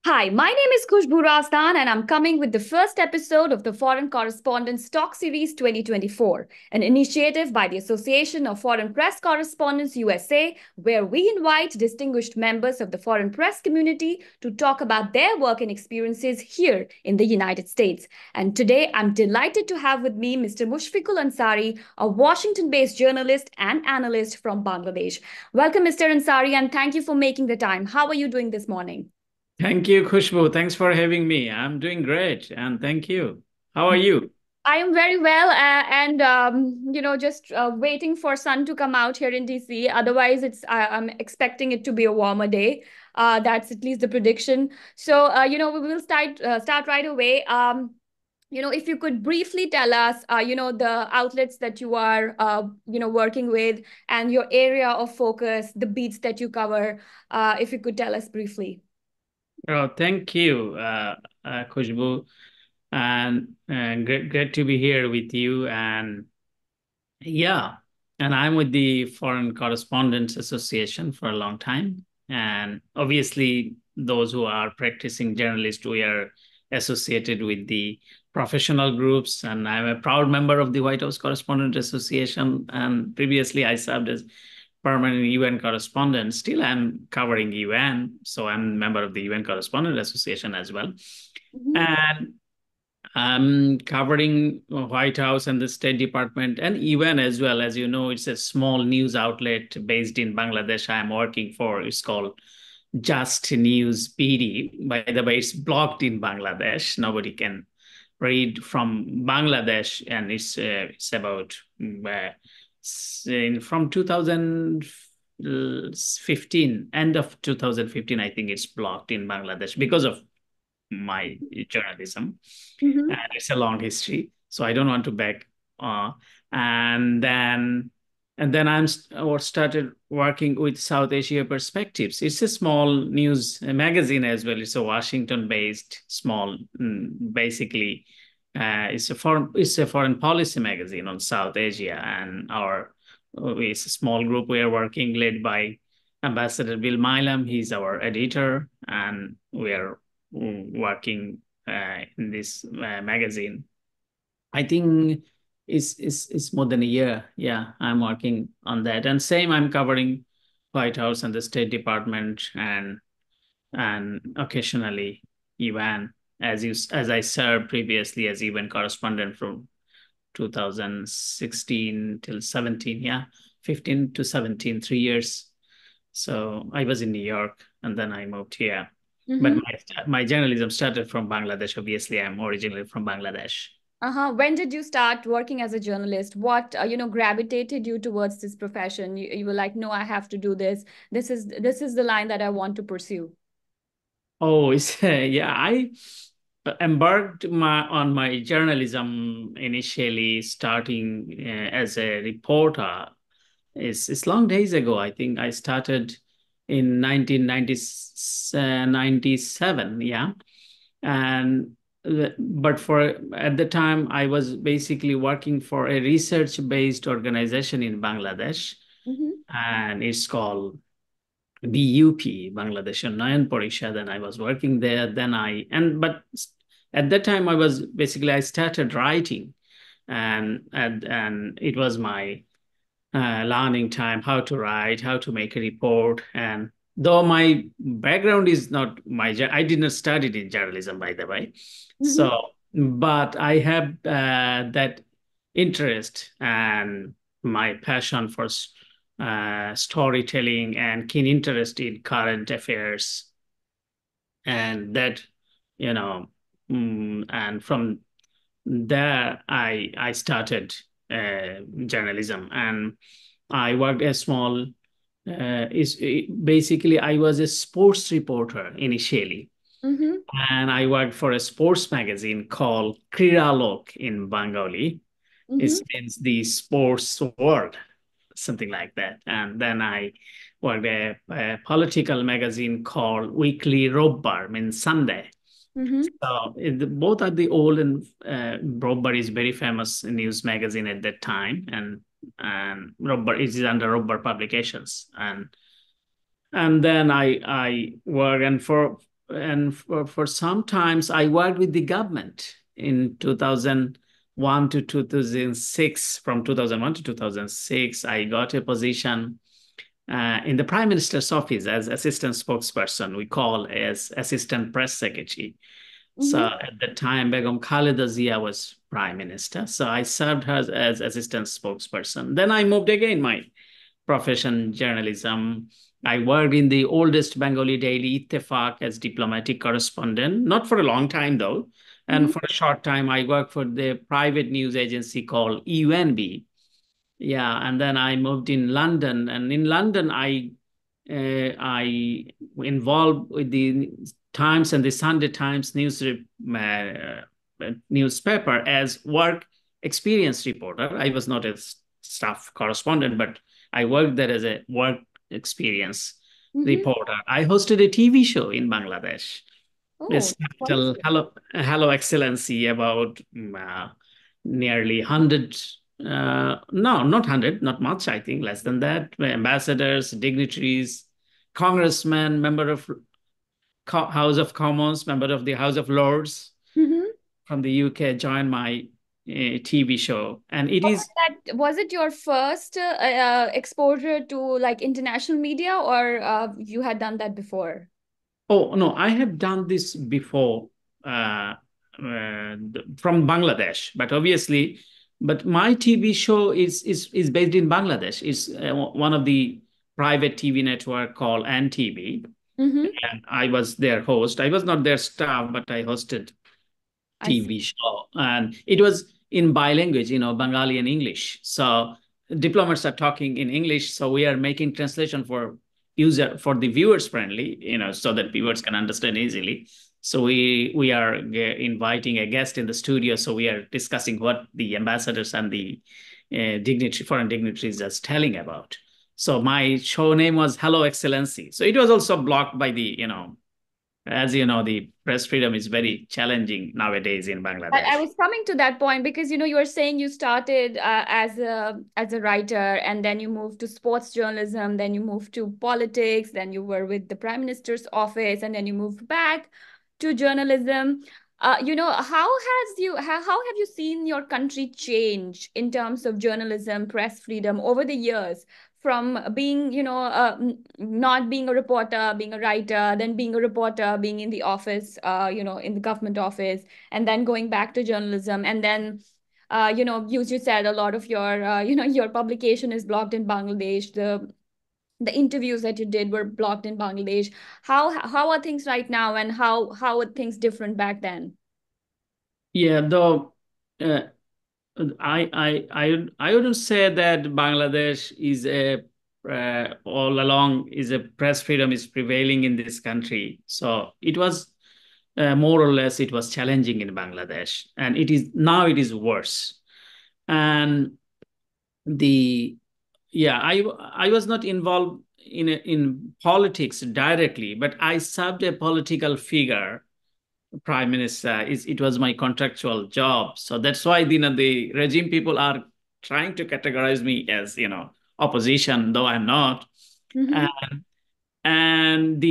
Hi, my name is Khushboo Razdan, and I'm coming with the first episode of the Foreign Correspondents Talk Series 2024, an initiative by the Association of Foreign Press Correspondents USA, where we invite distinguished members of the foreign press community to talk about their work and experiences here in the United States. And today, I'm delighted to have with me Mr. Mushfiqul Ansarey, a Washington-based journalist and analyst from Bangladesh. Welcome, Mr. Ansarey, and thank you for making the time. How are you doing this morning? Thank you, Khushboo. Thanks for having me. I'm doing great, and thank you. How are you? I am very well, and just waiting for sun to come out here in DC. Otherwise, I'm expecting it to be a warmer day. That's at least the prediction. So, we will start right away. If you could briefly tell us, the outlets that you are, working with, and your area of focus, the beats that you cover. If you could tell us briefly. Oh, thank you, Khushboo, and great to be here with you. And yeah, and I'm with the Foreign Correspondents Association for a long time. And obviously, those who are practicing journalists, we are associated with the professional groups. And I'm a proud member of the White House Correspondent Association. And previously, I served as permanent UN correspondent. Still, I'm covering UN. So I'm a member of the UN Correspondent Association as well. Mhm. And I'm covering White House and the State Department and UN as well. As you know, it's a small news outlet based in Bangladesh I'm working for. It's called Just News PD. By the way, it's blocked in Bangladesh. Nobody can read from Bangladesh, and it's about from 2015, end of 2015, I think it's blocked in Bangladesh because of my journalism, Mhm. and it's a long history. So I don't want to back. Uh, and then or started working with South Asia Perspectives. It's a small news magazine as well. It's a Washington-based small, basically. It's a foreign policy magazine on South Asia, and it's a small group we are working led by Ambassador Bill Milam. He's our editor, and we are working in this magazine. I think it's more than a year. Yeah, I'm working on that. And same, I'm covering White House and the State Department, and occasionally UN, as I served previously as UN correspondent from 2016 till 17. Yeah, 15 to 17, 3 years. So I was in New York, and then I moved here. But Mhm. my journalism started from Bangladesh. Obviously, I'm originally from Bangladesh. Uh-huh. When did you start working as a journalist? What, gravitated you towards this profession? You were like, no, I have to do this. This is the line that I want to pursue. Oh, it's yeah. I embarked on my journalism initially, starting as a reporter. It's long days ago. I think I started in 1997. Yeah, and but for at the time I was basically working for a research-based organization in Bangladesh, Mm-hmm. and it's called BUP, Bangladesh Unnayyan Parishad, and I was working there. But at that time I started writing, and it was my learning time, how to write, how to make a report. And though my background is not I did not study in journalism, by the way. Mm-hmm. So, but I have that interest and my passion for storytelling and keen interest in current affairs. And that, you know, and from there I started journalism, and I worked a small basically I was a sports reporter initially, Mm-hmm. and I worked for a sports magazine called Kriralok in Bengali. It Mm-hmm. means the sports world, something like that. And then I worked a political magazine called Weekly Robbar, means Sunday. Mm-hmm. So both are the old, and Robber is very famous news magazine at that time, and Robber is under Robber Publications, and then I work, and for some times I worked with the government in 2001 to 2006. From 2001 to 2006, I got a position in the Prime Minister's office as assistant spokesperson. We call as assistant press secretary. So Mm-hmm. at the time, Begum Khaleda Zia was prime minister. So I served her as assistant spokesperson. Then I moved again my profession, journalism. I worked in the oldest Bengali daily, Ittefaq, as diplomatic correspondent, not for a long time though. Mm-hmm. And for a short time, I worked for the private news agency called UNB. Yeah, and then I moved in London, and in London, I involved with the Times and the Sunday Times newspaper as work experience reporter. I was not a staff correspondent, but I worked there as a work experience Mm-hmm. reporter. I hosted a TV show in Bangladesh. Oh, It's that's titled wonderful. Hello Excellency, about nearly 100, no, not 100, not much, I think, less than that, ambassadors, dignitaries, congressmen, member of House of Commons, member of the House of Lords Mm-hmm. from the UK joined my TV show. And it is, Was it your first exposure to like international media, or you had done that before? oh, no, I have done this before from Bangladesh, but obviously, but my TV show is based in Bangladesh. It's one of the private TV network called NTV, Mm-hmm. and I was their host. I was not their staff, but I hosted I see. TV show, and it was in bilanguage, Bengali and English. So diplomats are talking in English, so we are making translation for the viewers friendly, so that viewers can understand easily. So we are inviting a guest in the studio, so we are discussing what the ambassadors and the foreign dignitaries are telling about. So my show name was Hello Excellency. So it was also blocked by the as you know, the press freedom is very challenging nowadays in I Bangladesh. was coming to that point because you were saying you started as a writer, and then you moved to sports journalism, then you moved to politics, then you were with the Prime Minister's office, and then you moved back to journalism. How have you seen your country change in terms of journalism, press freedom over the years? From being, not being a reporter, being a writer, then being a reporter, being in the office, in the government office, and then going back to journalism, and then you said a lot of your your publication is blocked in Bangladesh. The interviews that you did were blocked in Bangladesh. How are things right now, and how are things different back then? Yeah, though uh, I wouldn't say that Bangladesh is all along is a press freedom is prevailing in this country. So it was more or less it was challenging in Bangladesh, and it is worse. And the yeah, I was not involved in politics directly, but I served a political figure, prime minister. It was my contractual job, so that's why the regime people are trying to categorize me as opposition, though I'm not. Mm-hmm. And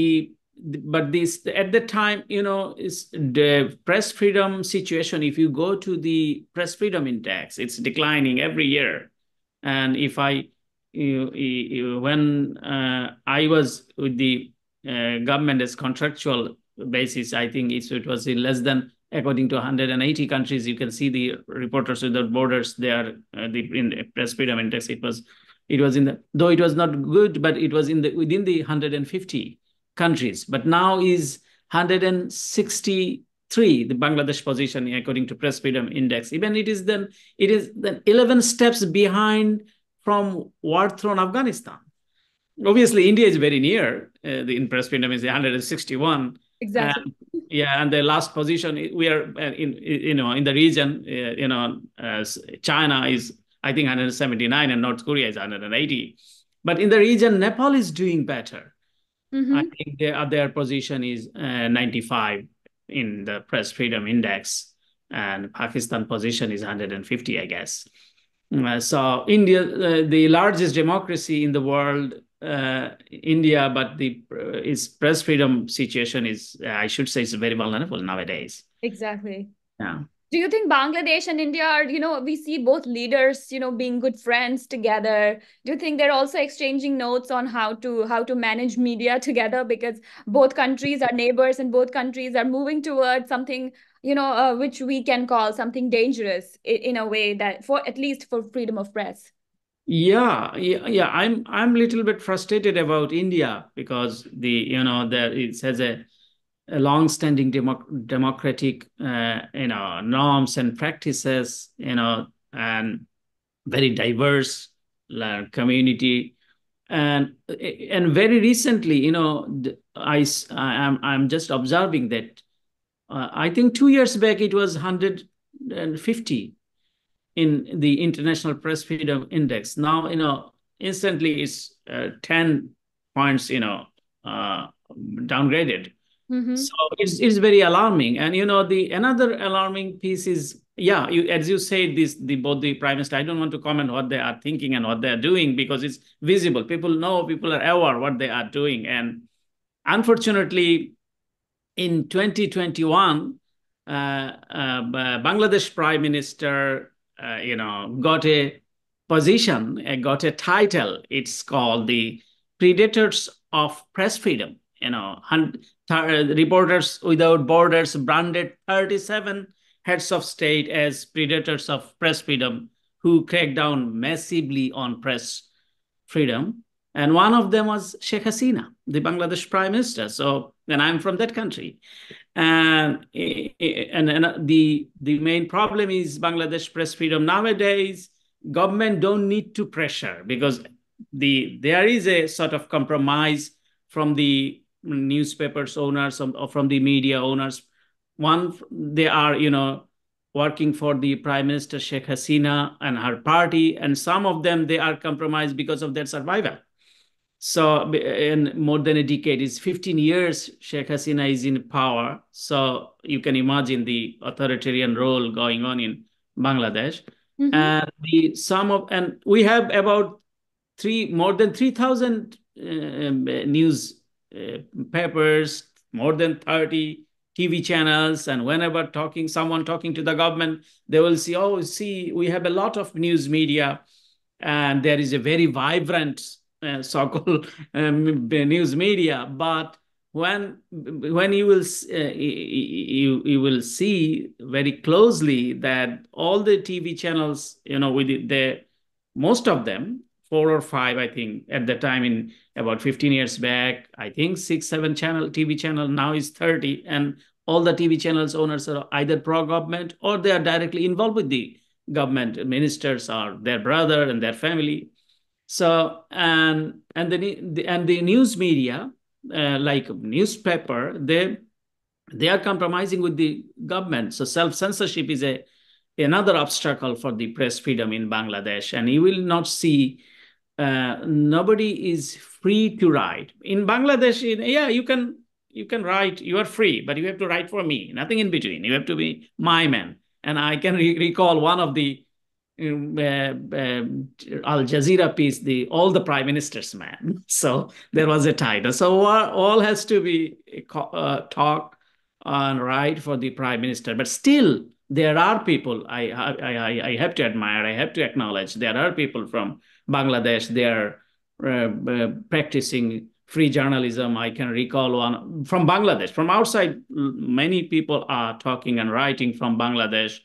but this at the time, is the press freedom situation. If you go to the press freedom index, it's declining every year. And if I when I was with the government as contractual basis, I think it was in less than, according to 180 countries. You can see the Reporters Without Borders. They are in the press freedom index. It was in the, though it was not good, but it was within the 150 countries. But now is 163 the Bangladesh position according to press freedom index. Even it is then 11 steps behind from war-torn Afghanistan. Obviously, India is very near. The in press freedom is 161, and Exactly. yeah, and the last position we are in the region. China is, I think, 179, and North Korea is 180. But in the region, Nepal is doing better. I Mm-hmm. think their position is 95 in the press freedom index, and Pakistan position is 150, I guess. So India, the largest democracy in the world, India, but the its press freedom situation is, I should say, is very vulnerable nowadays. Exactly. Yeah. Do you think Bangladesh and India are, we see both leaders, being good friends together. Do you think they're also exchanging notes on how to manage media together? Because both countries are neighbors and both countries are moving towards something, which we can call something dangerous in a way that for at least for freedom of press. Yeah. I'm a little bit frustrated about India because there it has a long-standing democratic norms and practices, and very diverse community. And very recently, I'm just observing that I think 2 years back it was 150 in the International Press Freedom Index. Now, instantly it's 10 points, downgraded. Mm-hmm. So it's very alarming. And the another alarming piece is, yeah, as you said, both the prime minister. I don't want to comment what they are thinking and what they are doing because it's visible. People know, people are aware what they are doing. And unfortunately, in 2021, Bangladesh Prime Minister, got a position, got a title. It's called the Predators of Press Freedom. Reporters Without Borders branded 37 heads of state as predators of press freedom who cracked down massively on press freedom. And one of them was Sheikh Hasina, the Bangladesh Prime Minister. So, and I'm from that country. And the main problem is Bangladesh press freedom nowadays. Government don't need to pressure because there is a sort of compromise from the newspapers owners or from the media owners. One, they are working for the Prime Minister Sheikh Hasina and her party, and some of them they are compromised because of their survival. So in more than a decade, it's 15 years Sheikh Hasina is in power. So you can imagine the authoritarian role going on in Bangladesh. Mm-hmm. And we have about more than 3,000 news papers, more than 30 TV channels, and whenever someone talking to the government, they will see, oh, see, we have a lot of news media, and there is a very vibrant so-called news media. But when you will see very closely that all the TV channels, with the most of them, 4 or 5, I think, at the time in about 15 years back, I think 6, 7 TV channel now is 30, and all the TV channels owners are either pro-government or they are directly involved with the government ministers or their brother and their family. So the news media, like newspaper, they are compromising with the government. So self-censorship is another obstacle for the press freedom in Bangladesh, and you will not see nobody is free to write in Bangladesh. Yeah, you can write, you are free, but you have to write for me, nothing in between. You have to be my man. And I can recall one of the Al Jazeera piece, all the prime ministers man. So there was a title. So all has to be talk and write for the prime minister. But still, there are people I have to admire. I have to acknowledge there are people from Bangladesh. They are practicing free journalism. I can recall one from Bangladesh. From outside, many people are talking and writing from Bangladesh.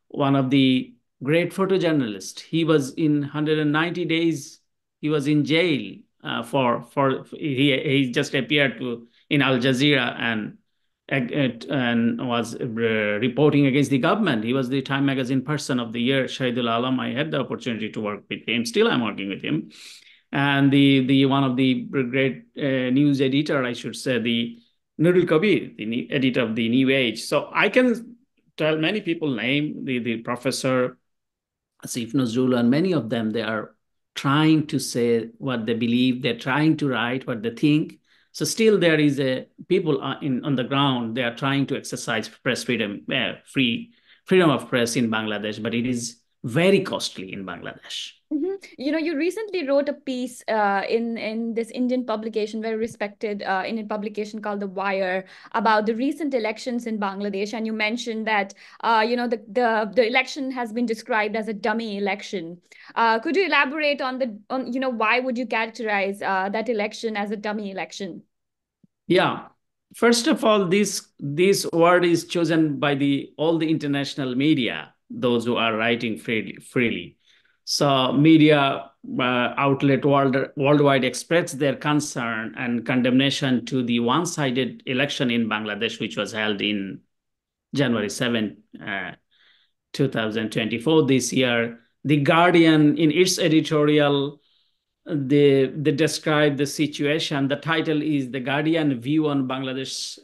One of the great photojournalist. He was in 190 days. He was in jail he just appeared in Al Jazeera and was reporting against the government. He was the Time Magazine Person of the Year, Shahidul Alam. I had the opportunity to work with him. Still, I'm working with him. And the one of the great news editor, I should say, the Nurul Kabir, the editor of the New Age. So I can tell many people name the professor Asif Nazrul, and many of them, they are trying to say what they believe. They're trying to write what they think. So still there is people on the ground, they are trying to exercise press freedom, freedom of press in Bangladesh, but it is very costly in Bangladesh. Mm-hmm. You recently wrote a piece in this Indian publication, very respected Indian publication called The Wire, about the recent elections in Bangladesh, and you mentioned that the election has been described as a dummy election. Could you elaborate on why would you characterize that election as a dummy election? Yeah. First of all, this word is chosen by all the international media, those who are writing freely. So media outlet worldwide expressed their concern and condemnation to the one-sided election in Bangladesh, which was held in January 7, 2024 this year. The Guardian, in its editorial, they describe the situation. The title is "The Guardian View on Bangladesh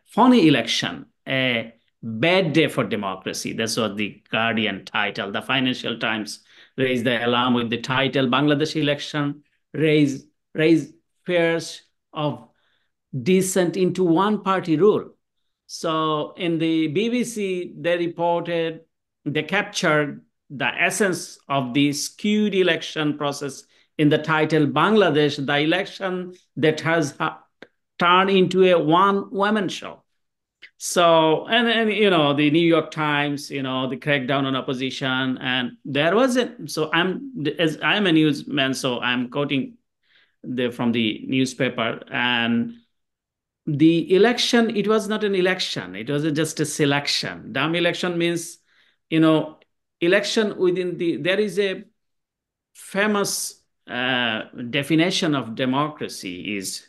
Phony Election: A Bad Day for Democracy." That's what the Guardian title. The Financial Times raised the alarm with the title "Bangladesh Election raise fears of descent into one-party rule." So in the BBC, they captured the essence of the skewed election process in the title "Bangladesh, the election that has turned into a one-woman show." So, and the New York Times, the crackdown on opposition, and there was it. So I'm a newsman, so I'm quoting from the newspaper. And the election, it was not an election, it was just a selection. Dumb election means, election there is a famous definition of democracy is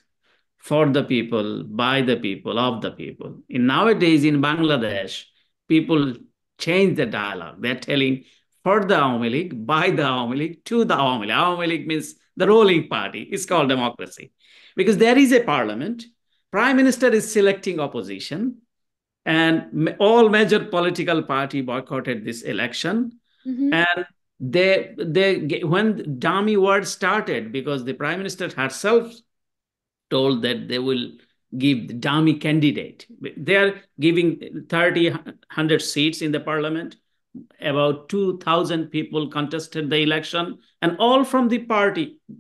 for the people, by the people, of the people. Nowadays in Bangladesh, people change the dialogue. They're telling for the Awami League, by the Awami League, to the Awami League. Awami League means the ruling party. It's called democracy. Because there is a parliament, Prime Minister is selecting opposition, and all major political party boycotted this election. Mm-hmm. And when dummy word started, because the Prime Minister herself told that they will give the dummy candidate. They are giving 100 seats in the parliament. About 2,000 people contested the election, and all from the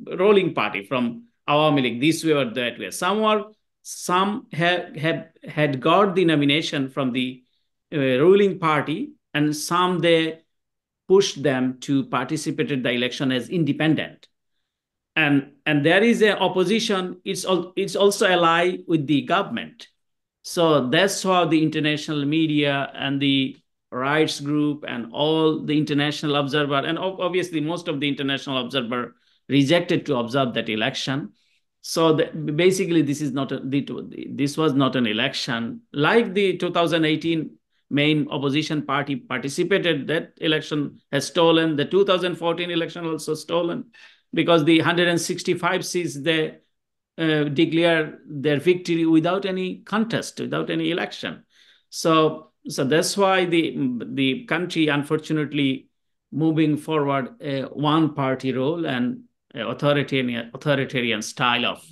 ruling party, from Awami League, this way or that way. Some had got the nomination from the ruling party, and some they pushed them to participate in the election as independent. And there is an opposition. It's also ally with the government. So that's how the international media and the rights group and all the international observer, and obviously most of the international observer, rejected to observe that election. So basically, this was not an election. Like the 2018 main opposition party participated, that election has stolen. The 2014 election also stolen, because the 165 seats, they declare their victory without any contest, without any election. So that's why the country, unfortunately, moving forward a one-party role and authoritarian style of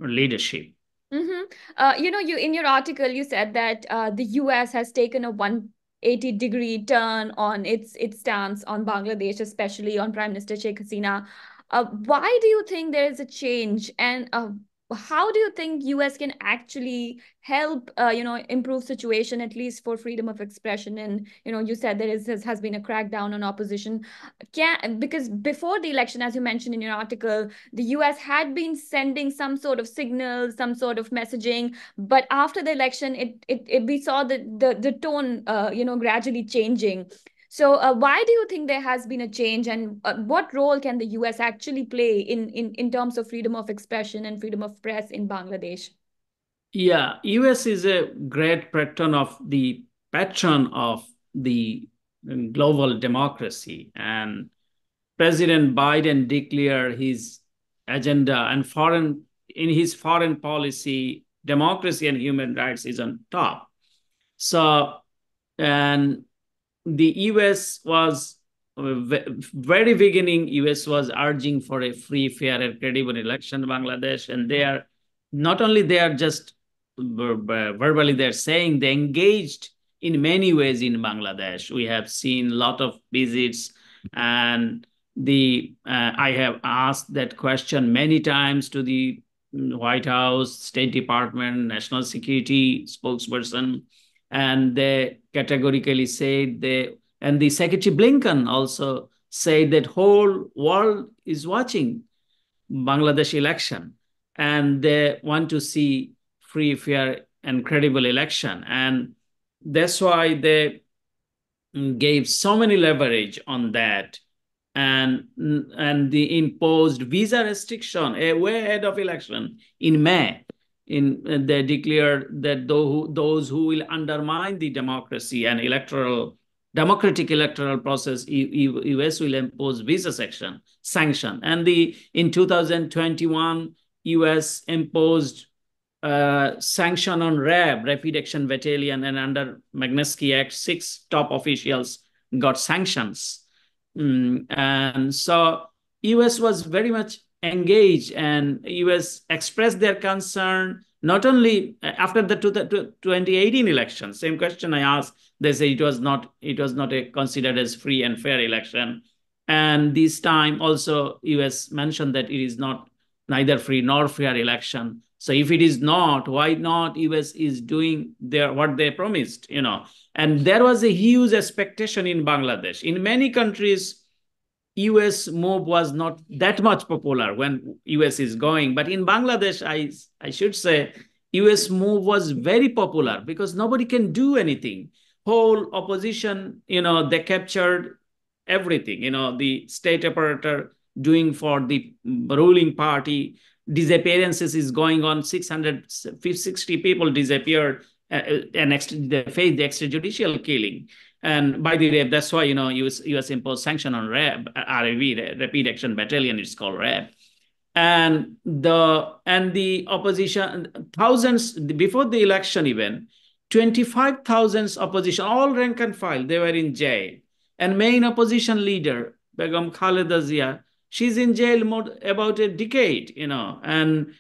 leadership. Mm-hmm. You in your article, you said that the US has taken a 180-degree turn on its stance on Bangladesh, especially on Prime Minister Sheikh Hasina. Why do you think there is a change, and how do you think US can actually help improve situation, at least for freedom of expression? And you said there has been a crackdown on opposition. Because before the election, as you mentioned in your article, the US had been sending some sort of signals, some sort of messaging, but after the election, we saw the tone gradually changing. So why do you think there has been a change, and what role can the US actually play in terms of freedom of expression and freedom of press in Bangladesh? Yeah, US is a great patron of the global democracy, and President Biden declared his agenda and in his foreign policy, democracy and human rights is on top. So, and the US was very beginning. US was urging for a free, fair, and credible election in Bangladesh, and they are just verbally they're saying they engaged in many ways in Bangladesh. We have seen a lot of visits, and I have asked that question many times to the White House, State Department, National Security spokesperson, and they categorically say and the Secretary Blinken also said that whole world is watching Bangladesh election, and they want to see free, fair, and credible election, and that's why they gave so many leverage on that, and the imposed visa restriction way ahead of election in May. They declared that those who will undermine the democracy and democratic electoral process, US will impose visa sanction. And in 2021, US imposed sanction on Rapid Action Battalion, and under Magnitsky Act, 6 top officials got sanctions. And so US was very much engaged, and US expressed their concern not only after the 2018 election. Same question I asked, they say it was not considered as free and fair election. And this time also US mentioned that it is neither free nor fair election. So if it is not, why not US is doing what they promised, And there was a huge expectation in Bangladesh. In many countries, US move was not that much popular when US is going. But in Bangladesh, I should say, US move was very popular because nobody can do anything. Whole opposition, they captured everything, the state apparatus doing for the ruling party. Disappearances is going on. 660 people disappeared, and they faced the extrajudicial killing. And by the way, that's why US imposed sanction on RAB, Rapid Action Battalion. It's called RAB, and the opposition, thousands before the election even, 25,000 opposition, all rank and file, they were in jail. And main opposition leader Begum Khaleda Zia, she's in jail about a decade, and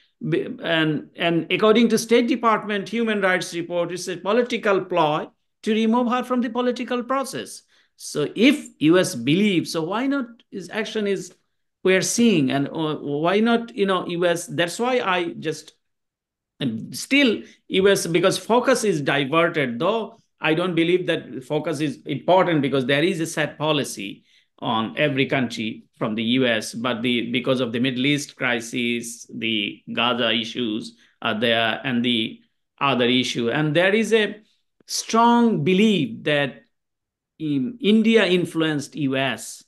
according to State Department human rights report, it's a political ploy to remove her from the political process. So if US believes, so why not his action is we're seeing, and why not, US? That's why I just, and still US, because focus is diverted, though I don't believe that focus is important, because there is a set policy on every country from the US, but because of the Middle East crisis, the Gaza issues are there, and the other issue. And there is a strong belief that India influenced US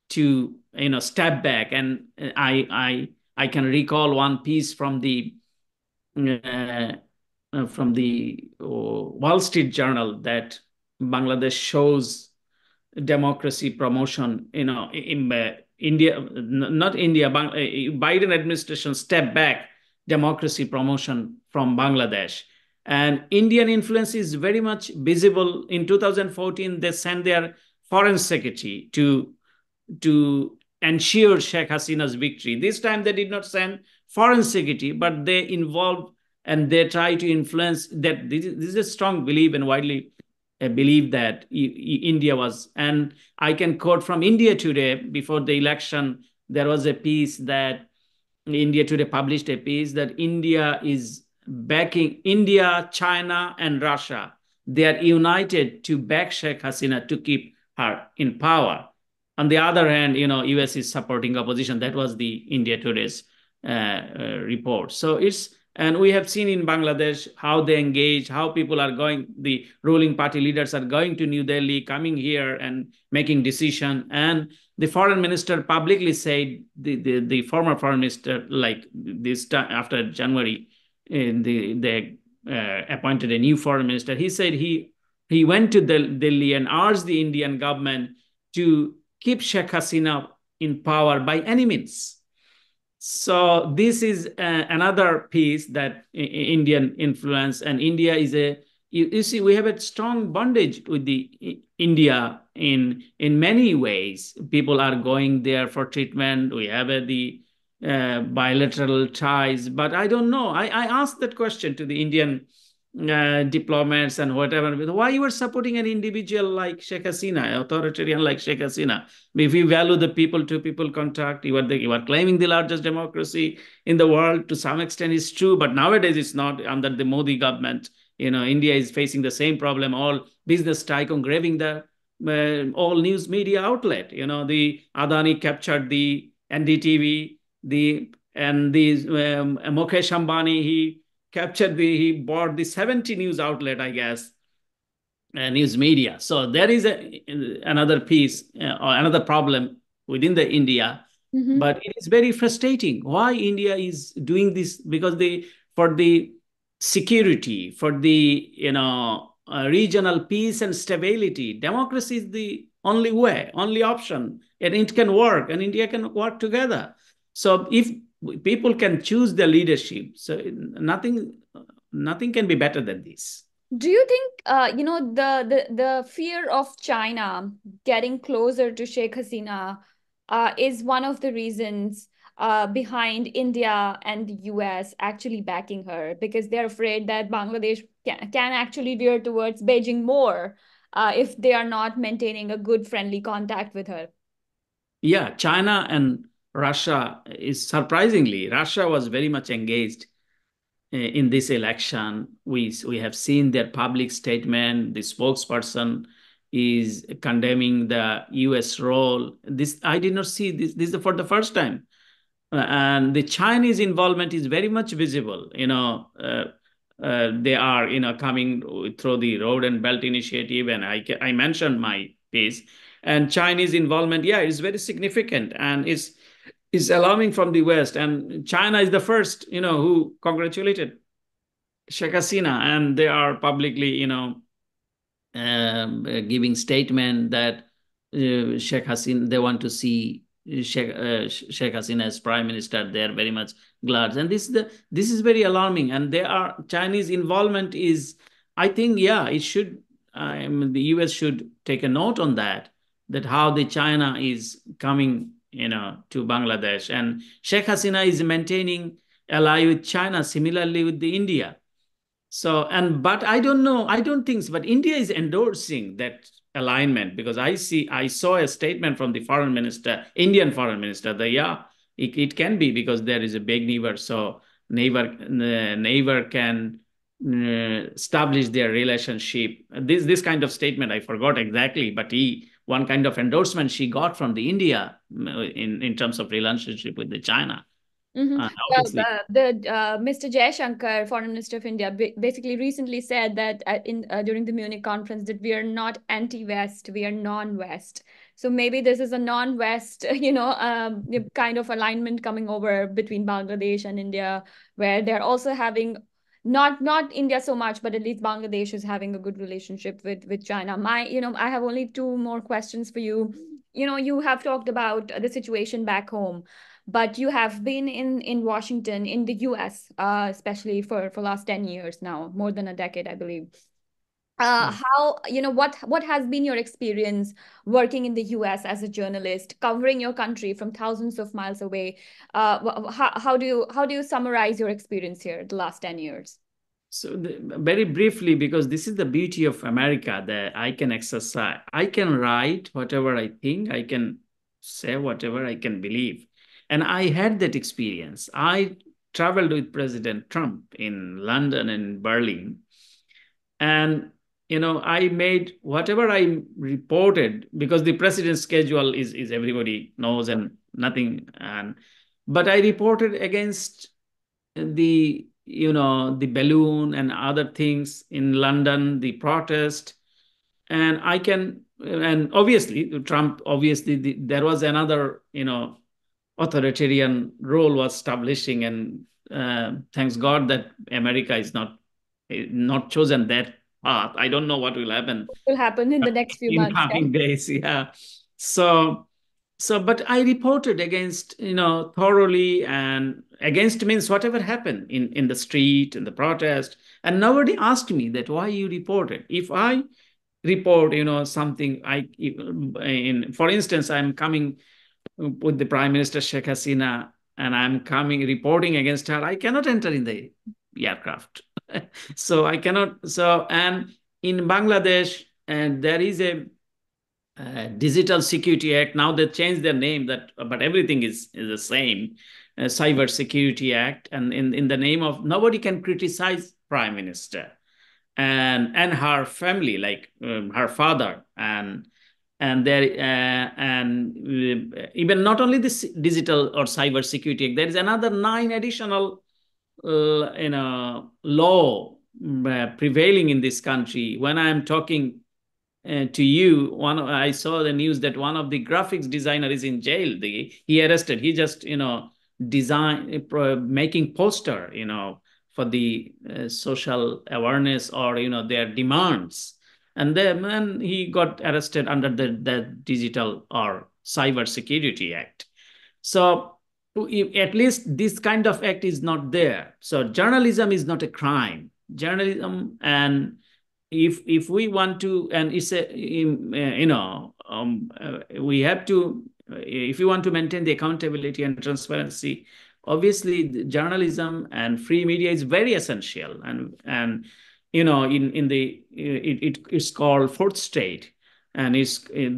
to step back. And I can recall one piece from the Wall Street Journal that Bangladesh shows democracy promotion, in India, not India, Biden administration step back democracy promotion from Bangladesh. And Indian influence is very much visible. In 2014, they sent their foreign secretary to ensure Sheikh Hasina's victory. This time they did not send foreign secretary, but they involved and they try to influence that. This is a strong belief and widely believe that India was. And I can quote from India Today, before the election, there was a piece that India Today published a piece that India is backing, India, China, and Russia. They are united to back Sheikh Hasina to keep her in power. On the other hand, US is supporting opposition. That was the India Today's report. So and we have seen in Bangladesh how they engage, how people are going, the ruling party leaders are going to New Delhi, coming here and making decision. And the foreign minister publicly said, the former foreign minister, like this time after January, they appointed a new foreign minister. He said he went to Delhi and urged the Indian government to keep Sheikh Hasina in power by any means. So this is another piece that Indian influence, and India is you see, we have a strong bondage with the India in many ways. People are going there for treatment. We have the bilateral ties, but I don't know. I asked that question to the Indian diplomats and whatever. Why you are supporting an individual like Sheikh Hasina, authoritarian like Sheikh Hasina? If you value the people-to-people contact, you are claiming the largest democracy in the world. To some extent, it's true, but nowadays it's not under the Modi government. India is facing the same problem. All business tycoon grabbing the all news media outlet. The Adani captured the NDTV, and Mukesh Ambani, he bought the 70 news outlet, I guess, news media. So there is another piece or another problem within the India. But it is very frustrating why India is doing this, because for the security, for the regional peace and stability, democracy is the only way, only option, and it can work, and India can work together. So if people can choose the leadership, so nothing can be better than this. Do you think, the fear of China getting closer to Sheikh Hasina is one of the reasons behind India and the US actually backing her, because they're afraid that Bangladesh can actually veer towards Beijing more if they are not maintaining a good, friendly contact with her? Yeah, China and Russia Russia was very much engaged in this election. We have seen their public statement. The spokesperson is condemning the U.S. role. This I did not see this. This is for the first time, and the Chinese involvement is very much visible. They are coming through the Road and Belt Initiative, and I mentioned my piece. And Chinese involvement, yeah, is very significant, and is alarming from the West. And China is the first, who congratulated Sheikh Hasina, and they are publicly, giving statement that Sheikh Hasina, they want to see Sheikh Hasina as prime minister. They are very much glad, and this is very alarming. And Chinese involvement is, I think, yeah, it should. The U.S. should take a note on that how the China is coming, to Bangladesh, and Sheikh Hasina is maintaining ally with China, similarly with the India. So, but I don't know, I don't think so, but India is endorsing that alignment, because I saw a statement from the Indian foreign minister, that yeah, it can be, because there is a big neighbor, so neighbor can establish their relationship. This kind of statement, I forgot exactly, but one kind of endorsement she got from the India in terms of relationship with the China. Obviously. Mr. Jaishankar, Foreign Minister of India, basically recently said that during the Munich conference, that we are not anti-West, we are non-West. So maybe this is a non-West, kind of alignment coming over between Bangladesh and India, where they're also having not India so much, but at least Bangladesh is having a good relationship with China. I have only two more questions for you. You have talked about the situation back home, but you have been in Washington, in the US, especially for last 10 years now, more than a decade, I believe. How, what has been your experience working in the US as a journalist, covering your country from thousands of miles away? How do you summarize your experience here the last 10 years? So very briefly, because this is the beauty of America, that I can exercise, I can write whatever I think, I can say whatever I can believe. And I had that experience. I traveled with President Trump in London and Berlin. And, I made whatever I reported, because the president's schedule is everybody knows and nothing. But I reported against the balloon and other things in London, the protest. And obviously Trump, there was another, authoritarian role was establishing, and thanks God that America is not chosen that path. I don't know what will happen. What will happen in the next few months? In coming days, yeah. So, but I reported against, thoroughly, and against means whatever happened in the street, in the protest, and nobody asked me that why you reported. If I report, something, for instance, I'm coming with the Prime Minister Sheikh Hasina, and I'm reporting against her, I cannot enter in the aircraft. So I cannot. So, and in Bangladesh, and there is a Digital Security Act. Now they changed their name, that, but everything is the same. Cyber Security Act, and in the name of, nobody can criticize Prime Minister and her family, like her father, and there and even not only this digital or cyber security act, there is another 9 additional law prevailing in this country. When I am talking to you, I saw the news that one of the graphics designer is in jail. He arrested. He just making poster for the social awareness, or their demands, and then he got arrested under the Digital or Cyber Security Act. So at least this kind of act is not there. So journalism is not a crime. Journalism, and if we want to, and it's a we have to, if you want to maintain the accountability and transparency, obviously journalism and free media is very essential. And in the it's called fourth state, and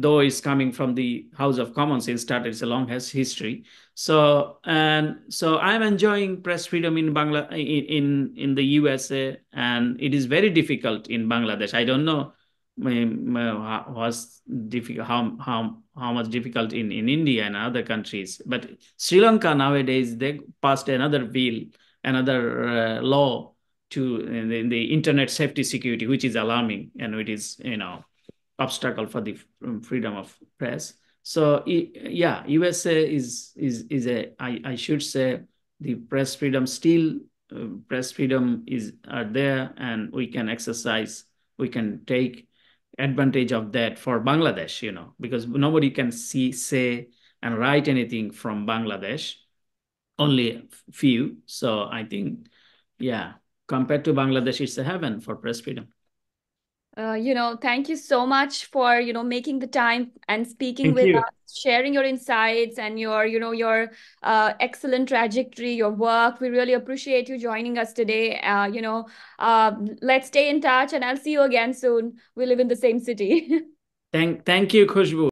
though it's coming from the House of Commons, it started, it's a long history. So I'm enjoying press freedom in in the USA, and it is very difficult in Bangladesh. I don't know was difficult, how much difficult in India and other countries, but Sri Lanka nowadays, they passed another bill, another law to in the internet safety security, which is alarming, and it is obstacle for the freedom of press. So yeah, USA is a, I should say, the press freedom still, press freedom are there, and we can exercise, we can take advantage of that for Bangladesh, because nobody can say and write anything from Bangladesh, only few. So I think, yeah, compared to Bangladesh, it's a heaven for press freedom. Thank you so much for, making the time and speaking with us, sharing your insights and your excellent trajectory, your work. We really appreciate you joining us today. Let's stay in touch, and I'll see you again soon. We live in the same city. Thank you, Khushboo.